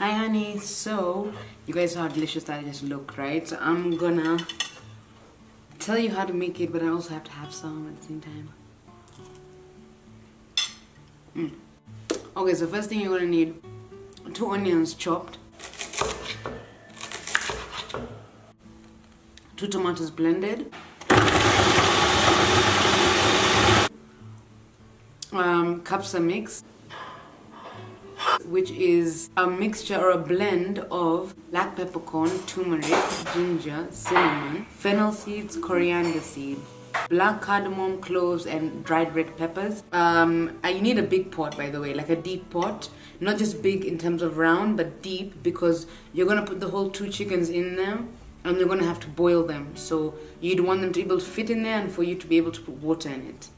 Hi honey, so you guys saw how delicious that just looked, right? So I'm gonna tell you how to make it, but I also have to have some at the same time. Okay, so first thing you're gonna need 2 onions chopped, 2 tomatoes blended, Kabsa mix, which is a mixture or a blend of black peppercorn, turmeric, ginger, cinnamon, fennel seeds, coriander seeds, black cardamom, cloves, and dried red peppers. You need a big pot, by the way, like a deep pot, not just big in terms of round, but deep, because you're gonna put the whole 2 chickens in there and you're gonna have to boil them. So you'd want them to be able to fit in there and for you to be able to put water in it.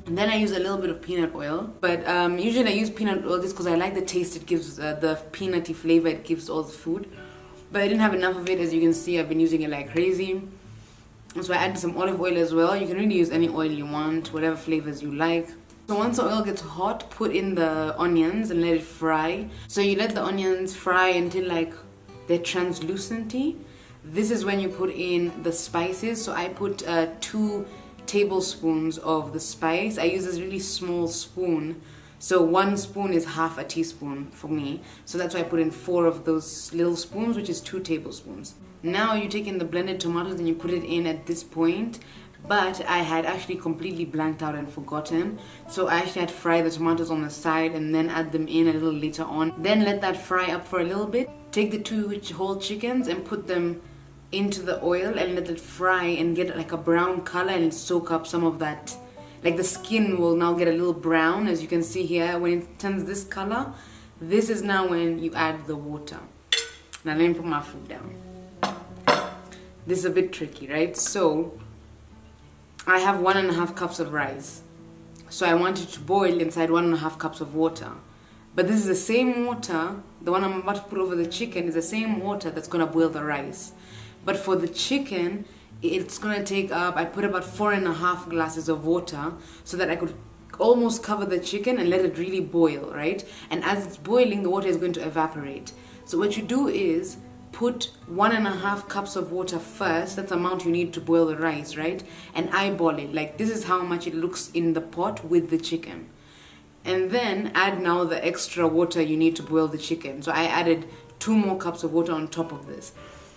And then I use a little bit of peanut oil, but usually I use peanut oil just because I like the taste it gives, the peanutty flavor it gives all the food. But I didn't have enough of it. As you can see, I've been using it like crazy. So I added some olive oil as well. You can really use any oil you want, whatever flavors you like. So once the oil gets hot, put in the onions and let it fry. So you let the onions fry until like they're translucenty. This is when you put in the spices. So I put 2 tablespoons of the spice. I use this really small spoon, so 1 spoon is half a teaspoon for me, so that's why I put in 4 of those little spoons, which is 2 tablespoons. Now you take in the blended tomatoes and you put it in at this point, but I had actually completely blanked out and forgotten, so I actually had to fry the tomatoes on the side and then add them in a little later on. Then let that fry up for a little bit. Take the 2 whole chickens and put them into the oil and let it fry and get like a brown color and soak up some of that. Like the skin will now get a little brown, as you can see here. When it turns this color, this is now when you add the water. Now let me put my food down. This is a bit tricky, right? So I have 1.5 cups of rice, so I want it to boil inside 1.5 cups of water. But this is the same water, the one I'm about to put over the chicken is the same water that's gonna boil the rice. But for the chicken, it's gonna take up, I put about 4.5 glasses of water so that I could almost cover the chicken and let it really boil, right? And as it's boiling, the water is going to evaporate. So what you do is put 1.5 cups of water first, that's the amount you need to boil the rice, right? And eyeball it, like this is how much it looks in the pot with the chicken. And then add now the extra water you need to boil the chicken. So I added 2 more cups of water on top of this.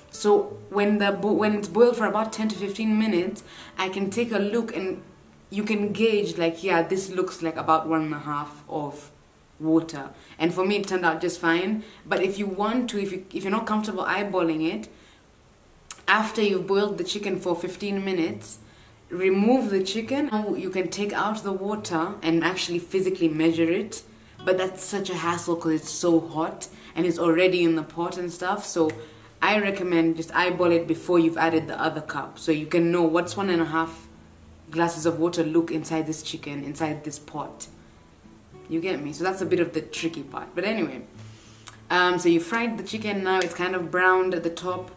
So when it's boiled for about 10 to 15 minutes, I can take a look and you can gauge like, yeah, this looks like about 1.5 of water. And for me, it turned out just fine. But if you want to, if you're not comfortable eyeballing it, after you've boiled the chicken for 15 minutes, remove the chicken. Now you can take out the water and actually physically measure it. But that's such a hassle because it's so hot and it's already in the pot and stuff. So I recommend just eyeball it before you've added the other cup, so you can know what's 1.5 glasses of water look inside this chicken, inside this pot. You get me? So that's a bit of the tricky part. But anyway, so you fried the chicken. Now it's kind of browned at the top.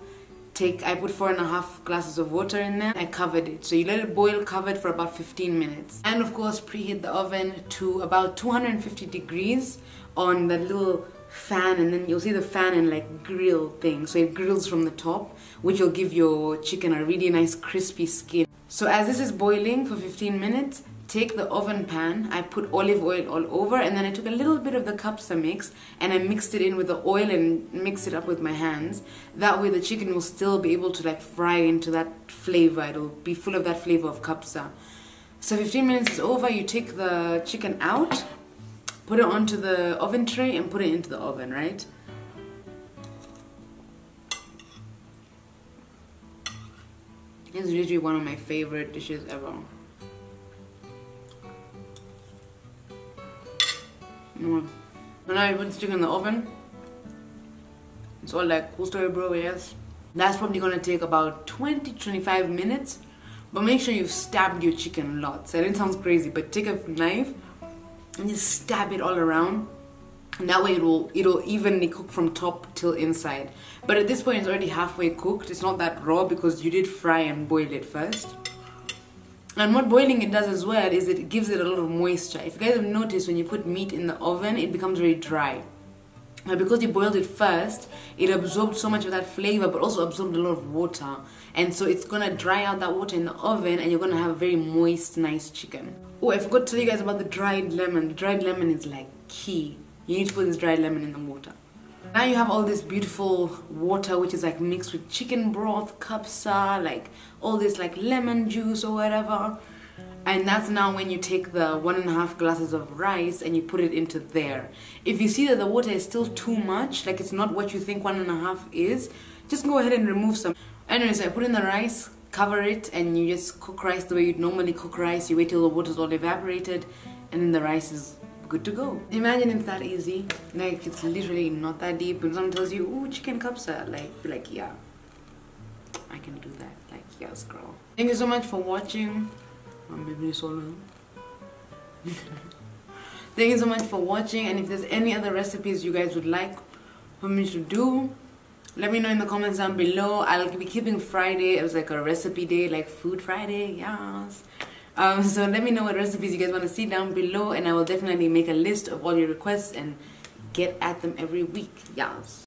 I put 4.5 glasses of water in there. I covered it. So you let it boil covered for about 15 minutes. And of course, preheat the oven to about 250 degrees on that little fan, and then you'll see the fan and like grill thing, so it grills from the top, which will give your chicken a really nice crispy skin. So as this is boiling for 15 minutes, take the oven pan, I put olive oil all over, and then I took a little bit of the Kabsa mix and I mixed it in with the oil and mixed it up with my hands. That way the chicken will still be able to like fry into that flavor. It'll be full of that flavor of Kabsa. So 15 minutes is over, you take the chicken out, put it onto the oven tray and put it into the oven, right? It's literally one of my favorite dishes ever. So now you put the chicken in the oven. It's all like, cool story bro, yes. That's probably gonna take about 20 to 25 minutes. But make sure you've stabbed your chicken lots. I know it sounds crazy, but take a knife and just stab it all around, and that way it'll evenly cook from top till inside. But at this point it's already halfway cooked. It's not that raw because you did fry and boil it first. And what boiling it does as well is it gives it a lot of moisture. If you guys have noticed, when you put meat in the oven, it becomes very dry. And because you boiled it first, it absorbed so much of that flavor, but also absorbed a lot of water. And so it's gonna dry out that water in the oven, and you're gonna have very moist, nice chicken. Oh, I forgot to tell you guys about the dried lemon. The dried lemon is like key. You need to put this dried lemon in the water. Now you have all this beautiful water which is like mixed with chicken broth, kabsa, like all this like lemon juice or whatever. And that's now when you take the 1.5 glasses of rice and you put it into there. If you see that the water is still too much, like it's not what you think 1.5 is, just go ahead and remove some. Anyway, so I put in the rice, cover it, and you just cook rice the way you'd normally cook rice. You wait till the water's all evaporated, and then the rice is good to go. Imagine it's that easy. Like, it's literally not that deep. When someone tells you, ooh, chicken kabsa, like, be like, yeah, I can do that. Like, yes, girl. Thank you so much for watching. Thank you so much for watching, and if there's any other recipes you guys would like for me to do, let me know in the comments down below. I'll be keeping Friday as like a recipe day, like Food Friday, yes. So let me know what recipes you guys want to see down below, and I will definitely make a list of all your requests and get at them every week, yes.